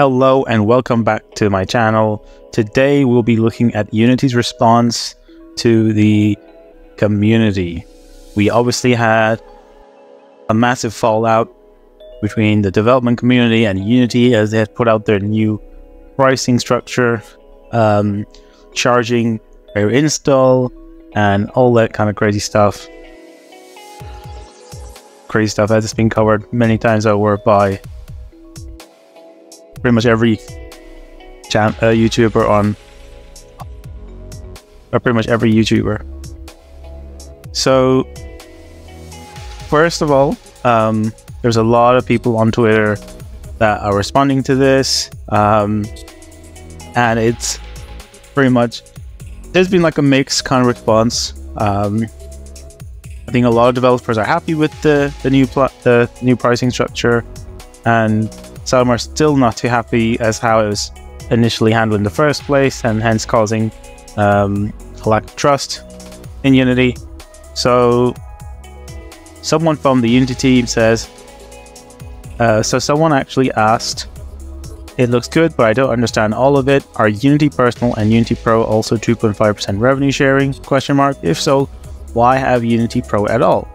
Hello and welcome back to my channel. Today we'll be looking at Unity's response to the community. We obviously had a massive fallout between the development community and Unity as they had put out their new pricing structure, charging per install and all that kind of crazy stuff. Crazy stuff that has been covered many times over by pretty much every YouTuber on, or pretty much every YouTuber. So first of all, there's a lot of people on Twitter that are responding to this, and it's pretty much, there's been like a mixed kind of response. I think a lot of developers are happy with the new pricing structure, and some are still not too happy as how it was initially handled in the first place, and hence causing a lack of trust in Unity. So someone from the Unity team says, so someone actually asked, "It looks good, but I don't understand all of it. Are Unity Personal and Unity Pro also 2.5% revenue sharing? Question mark. If so, why have Unity Pro at all?"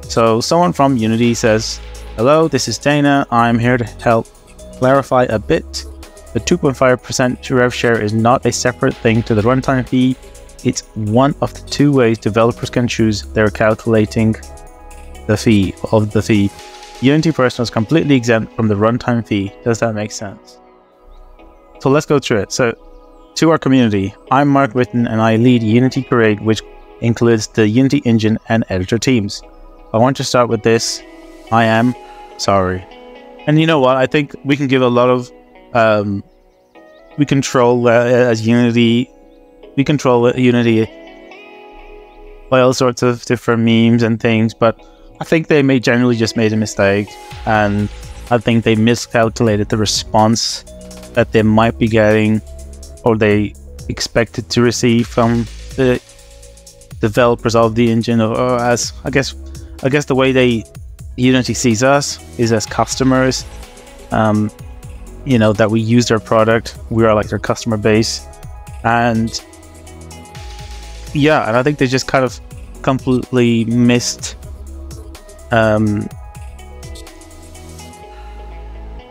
So someone from Unity says, "Hello, this is Dana. I'm here to help clarify a bit. The 2.5% rev share is not a separate thing to the runtime fee. It's one of the two ways developers can choose their calculating the fee of the fee. Unity Personal is completely exempt from the runtime fee. Does that make sense?" So let's go through it. So to our community, I'm Marc Whitten and I lead Unity Parade, which includes the Unity engine and editor teams. I want to start with this. I am sorry. And you know what? I think we can give a lot of, we control as Unity, we control Unity by all sorts of different memes and things, but I think they generally just made a mistake, and I think they miscalculated the response that they might be getting, or they expected to receive from the developers of the engine, or as I guess the way Unity sees us is as customers, you know, that we use their product. We are like their customer base, and yeah, and I think they just kind of completely missed. I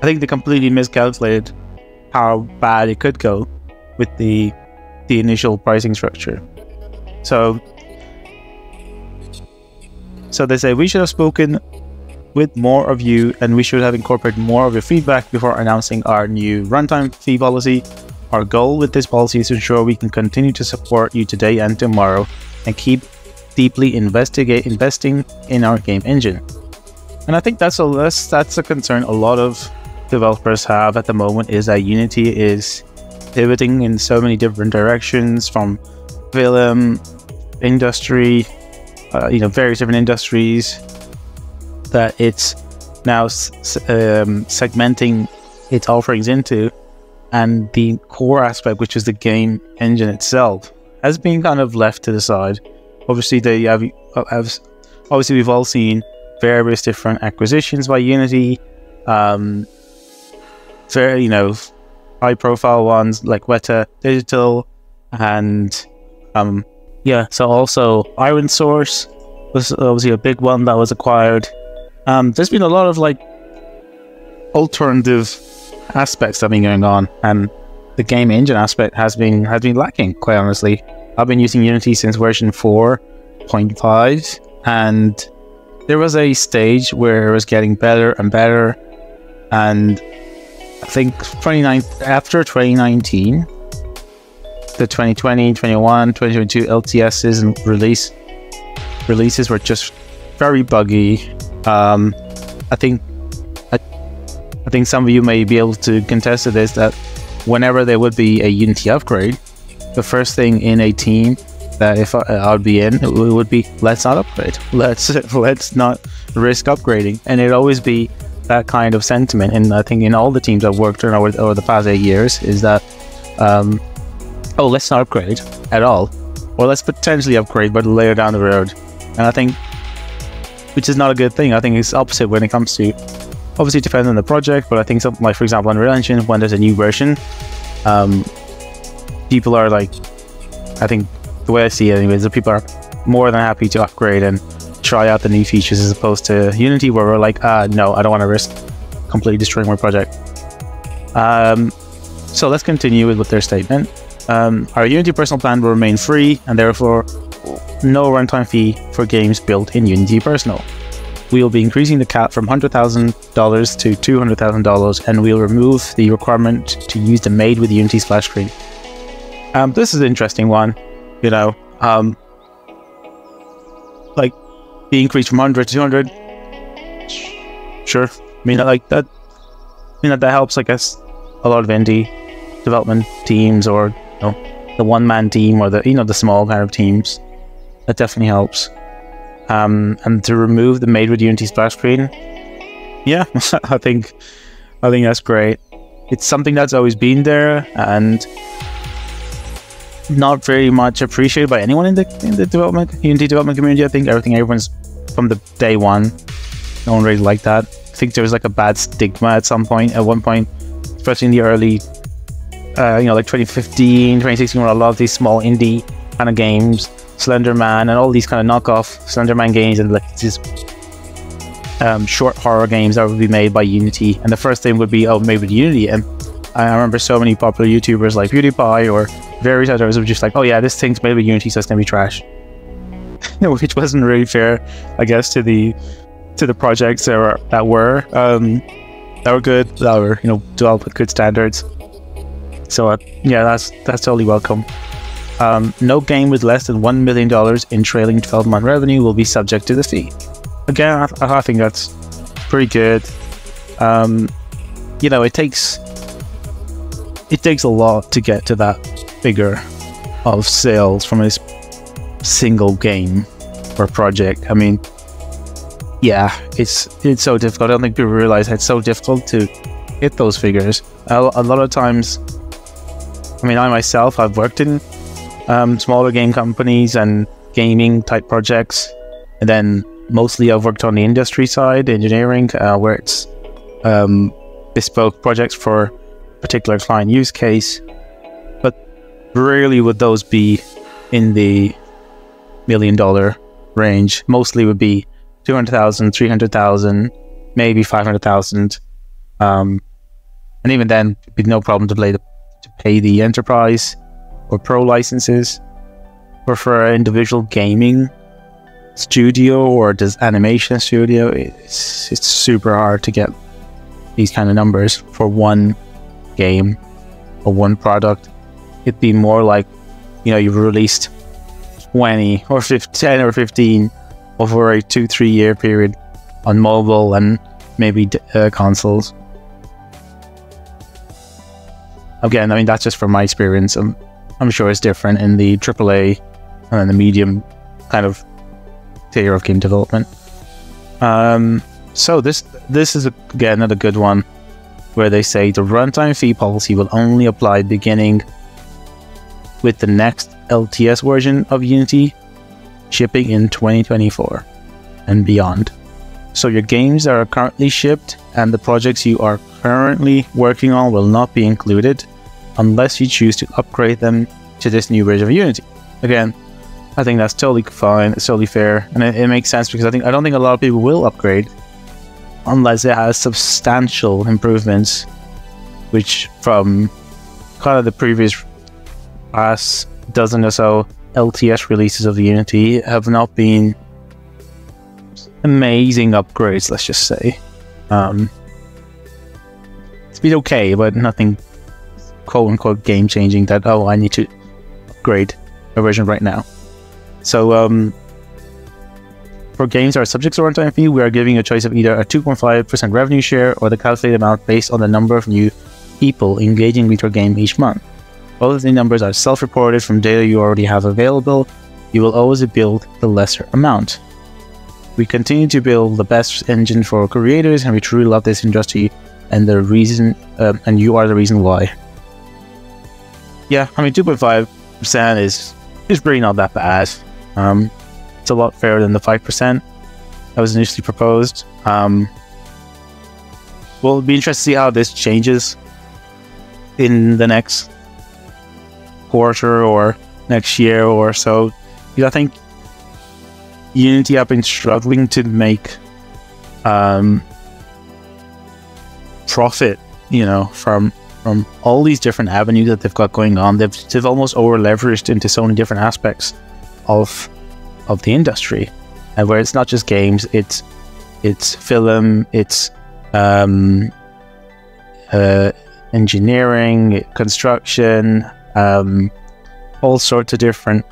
think they completely miscalculated how bad it could go with the initial pricing structure. So they say, "We should have spoken with more of you, and we should have incorporated more of your feedback before announcing our new runtime fee policy. Our goal with this policy is to ensure we can continue to support you today and tomorrow, and keep deeply investing in our game engine." And I think that's a concern a lot of developers have at the moment, is that Unity is pivoting in so many different directions, from film, industry, you know, various different industries, that it's now segmenting its offerings into, and the core aspect, which is the game engine itself, has been kind of left to the side. Obviously, obviously we've all seen various different acquisitions by Unity, very, you know, high-profile ones like Whitten Digital, and yeah. So also Iron Source was obviously a big one that was acquired. There's been a lot of like alternative aspects that have been going on, and the game engine aspect has been lacking, quite honestly. I've been using Unity since version 4.5, and there was a stage where it was getting better and better, and I think after 2019, the 2020, 21, 2022 LTSs and releases were just very buggy. I think some of you may be able to contest to this, that whenever there would be a Unity upgrade, the first thing in a team that if I'd be in, it would be, let's not upgrade, let's not risk upgrading. And it'd always be that kind of sentiment, and I think in all the teams I've worked on over the past 8 years, is that oh, let's not upgrade at all, or let's potentially upgrade but later down the road. And I think, which is not a good thing. I think it's opposite when it comes to Obviously, it depends on the project, but I think something like, for example, Unreal Engine, when there's a new version, people are like, I think the way I see it anyways, that people are more than happy to upgrade and try out the new features, as opposed to Unity, where we're like, no, I don't want to risk completely destroying my project. So let's continue with their statement. Our Unity personal plan will remain free, and therefore no runtime fee for games built in Unity Personal. We will be increasing the cap from $100,000 to $200,000, and we'll remove the requirement to use the Made with Unity splash screen. This is an interesting one, you know. Like the increase from 100 to 200. Sure, I mean, like that. I mean, that helps, I guess, a lot of indie development teams, or you know, the one-man team, or the the small kind of teams. That definitely helps. And to remove the Made with Unity splash screen, yeah, I think that's great. It's something that's always been there and not very much appreciated by anyone in the Unity development community. I think everyone's from the day one, no one really liked that. I think there was like a bad stigma at one point, especially in the early, like 2015, 2016, where a lot of these small indie kind of games, Slenderman and all these kind of knockoff Slenderman games, and like these short horror games that would be made by Unity, and the first thing would be, oh, made with Unity. And I remember so many popular YouTubers like PewDiePie or various others were just like, oh yeah, this thing's made with Unity, so it's gonna be trash. Which wasn't really fair, I guess, to the projects that were good, that were developed with good standards. So yeah, that's totally welcome. No game with less than $1 million in trailing 12-month revenue will be subject to the fee. Again, I think that's pretty good. It takes a lot to get to that figure of sales from a single game or project. I mean, yeah, it's so difficult. I don't think people realize it's so difficult to hit those figures. A lot of times, I mean, I myself, I've worked in smaller game companies and gaming type projects, and then mostly I've worked on the industry side, engineering, where it's bespoke projects for a particular client use case, but rarely would those be in the $1 million range. Mostly would be 200,000, 300,000, maybe 500,000, and even then, it'd be no problem to pay the enterprise or pro licenses. Or for an individual gaming studio or does animation studio, it's super hard to get these kind of numbers for one game or one product. It'd be more like, you've released 20 or 10 or 15 over a 2-3 year period on mobile and maybe consoles. Again, I mean, that's just from my experience. I'm sure it's different in the AAA and the medium kind of tier of game development. So this is again another good one, where they say the runtime fee policy will only apply beginning with the next LTS version of Unity shipping in 2024 and beyond. So your games that are currently shipped and the projects you are currently working on will not be included unless you choose to upgrade them to this new version of Unity. Again, I think that's totally fine, it's totally fair, and it makes sense, because I don't think a lot of people will upgrade unless it has substantial improvements, which from kind of the previous past dozen or so LTS releases of the Unity have not been amazing upgrades, let's just say. It's been okay, but nothing quote-unquote game-changing that, oh, I need to upgrade a version right now. So for games that are subject to runtime fee, we are giving a choice of either a 2.5% revenue share or the calculated amount based on the number of new people engaging with your game each month. Both of the numbers are self-reported from data you already have available. You will always be billed the lesser amount. We continue to build the best engine for creators, and we truly love this industry, and the reason, and you are the reason why. Yeah, I mean, 2.5% is really not that bad. It's a lot fairer than the 5% that was initially proposed. We'll be interested to see how this changes in the next quarter or next year or so. Because I think Unity have been struggling to make profit, from all these different avenues that they've got going on. They've almost over leveraged into so many different aspects of the industry, and where it's not just games, it's film, it's engineering, construction, all sorts of different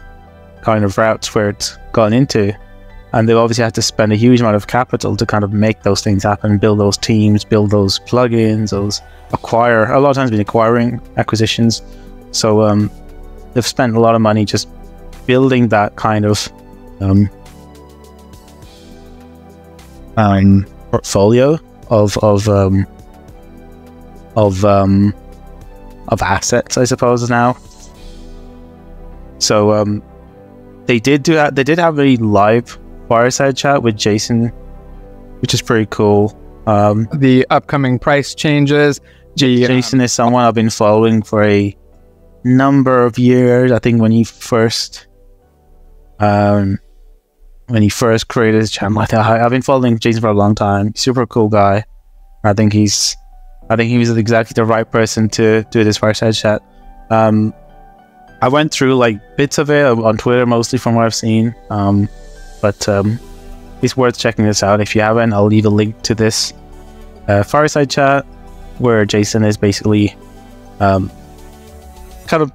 kind of routes where it's gone into. And they've obviously had to spend a huge amount of capital to kind of make those things happen, build those teams, build those plugins, acquire. A lot of times been acquiring acquisitions. So they've spent a lot of money just building that kind of portfolio of assets, I suppose now. So they did have a live fireside chat with Jason, which is pretty cool. The upcoming price changes. Jason is someone I've been following for a number of years. I think when he first created his channel, I've been following Jason for a long time. Super cool guy. I think he was exactly the right person to do this fireside chat. I went through like bits of it on Twitter, mostly from what I've seen. But it's worth checking this out. If you haven't, I'll leave a link to this fireside chat where Jason is basically kind of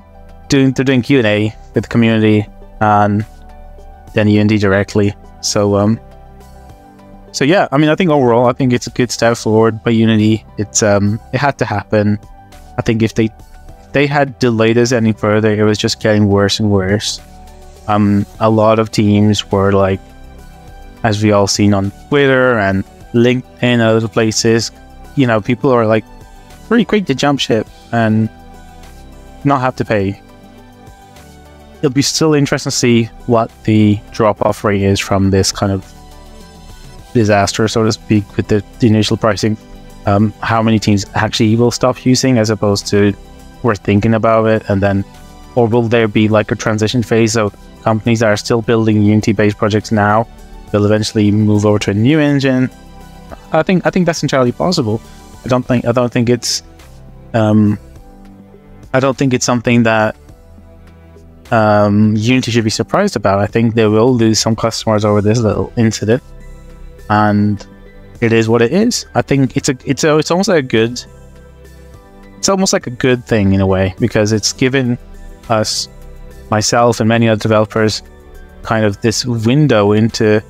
doing Q&A with the community and then Unity directly. So yeah, I mean, I think overall, I think it's a good step forward by Unity. It had to happen. I think if they had delayed this any further, it was just getting worse and worse. A lot of teams were like, as we all seen on Twitter and LinkedIn and other places, people are like pretty quick to jump ship and not have to pay. It'll be still interesting to see what the drop-off rate is from this kind of disaster, so to speak, with the initial pricing. How many teams actually will stop using, as opposed to we're thinking about it, and then, or will there be like a transition phase? So companies that are still building Unity-based projects now will eventually move over to a new engine. I think that's entirely possible. I don't think it's something that Unity should be surprised about. I think they will lose some customers over this little incident, and it is what it is. I think it's almost like a good. It's almost like a good thing in a way, because it's given us, myself and many other developers, kind of this window into,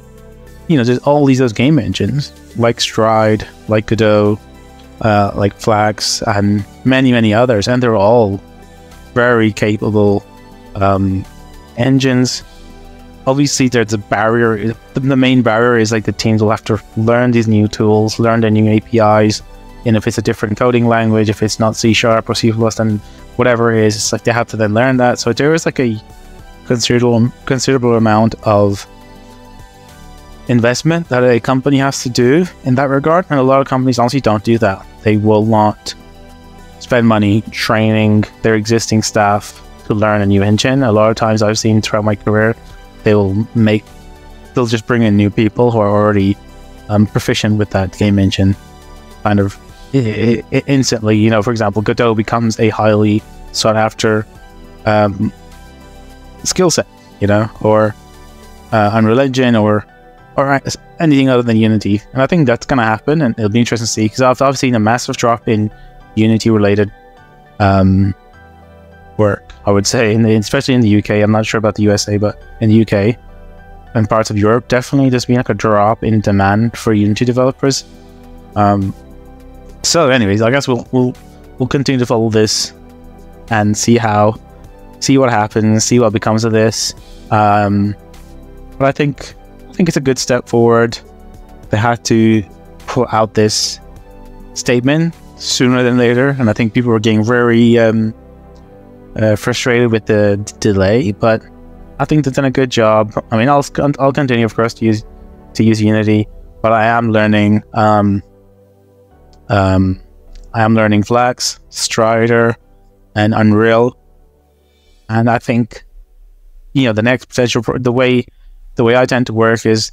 there's all those game engines like Stride, like Godot, like Flax, and many others, and they're all very capable engines. Obviously, there's a barrier. The main barrier is like the teams will have to learn these new tools, learn the new APIs. And if it's a different coding language, if it's not C# or C++, then whatever it is, it's like they have to then learn that. So there is like a considerable amount of investment that a company has to do in that regard. And a lot of companies honestly don't do that. They will not spend money training their existing staff to learn a new engine. A lot of times I've seen throughout my career, they'll just bring in new people who are already proficient with that game engine kind of instantly. For example, Godot becomes a highly sought after skill set, or Unreal Engine or anything other than Unity. And I think that's going to happen, and it'll be interesting to see, because I've seen a massive drop in Unity related work, I would say, especially in the UK. I'm not sure about the USA, but in the UK and parts of Europe, definitely there's been like a drop in demand for Unity developers. So anyways, I guess we'll continue to follow this and see what happens, see what becomes of this. But I think it's a good step forward. They had to put out this statement sooner than later, and I think people were getting very frustrated with the delay. But I think they've done a good job. I mean, I'll continue, of course, to use Unity, but I am learning I am learning Flex, Strider, and Unreal. And I think, the next potential, the way I tend to work is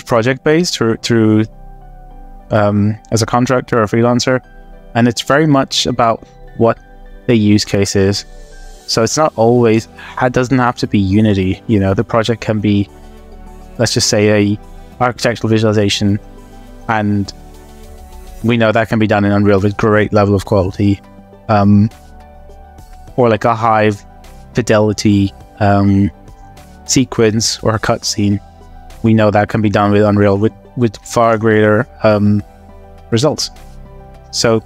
project-based through as a contractor or freelancer. And it's very much about what the use case is. So it's not always, it doesn't have to be Unity. The project can be, let's just say, a architectural visualization, and we know that can be done in Unreal with great level of quality, or like a high fidelity sequence or a cutscene. We know that can be done with Unreal with far greater results. So,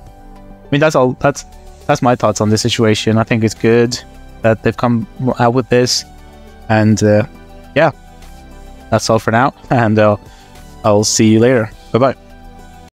that's my thoughts on this situation. I think it's good that they've come out with this, and yeah, that's all for now, and I'll see you later. Bye bye.